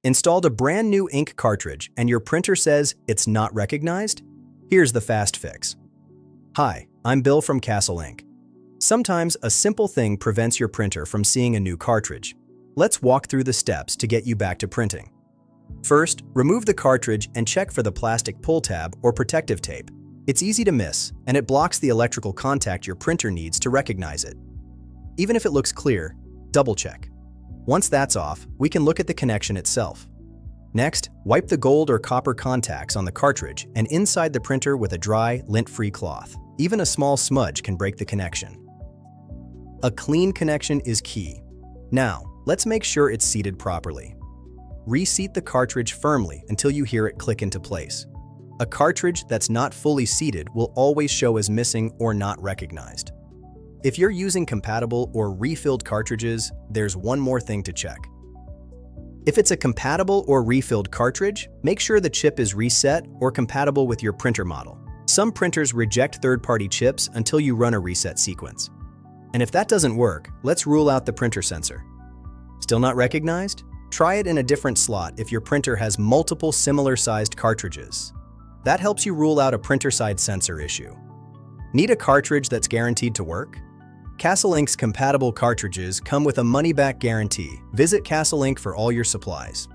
Installed a brand new ink cartridge and your printer says it's not recognized? Here's the fast fix. Hi, I'm Bill from Castle Ink. Sometimes a simple thing prevents your printer from seeing a new cartridge. Let's walk through the steps to get you back to printing. First, remove the cartridge and check for the plastic pull tab or protective tape. It's easy to miss, and it blocks the electrical contact your printer needs to recognize it. Even if it looks clear, double-check. Once that's off, we can look at the connection itself. Next, wipe the gold or copper contacts on the cartridge and inside the printer with a dry, lint-free cloth. Even a small smudge can break the connection. A clean connection is key. Now, let's make sure it's seated properly. Reseat the cartridge firmly until you hear it click into place. A cartridge that's not fully seated will always show as missing or not recognized. If you're using compatible or refilled cartridges, there's one more thing to check. If it's a compatible or refilled cartridge, make sure the chip is reset or compatible with your printer model. Some printers reject third-party chips until you run a reset sequence. And if that doesn't work, let's rule out the printer sensor. Still not recognized? Try it in a different slot if your printer has multiple similar-sized cartridges. That helps you rule out a printer-side sensor issue. Need a cartridge that's guaranteed to work? Castle Ink's compatible cartridges come with a money-back guarantee. Visit Castle Ink for all your supplies.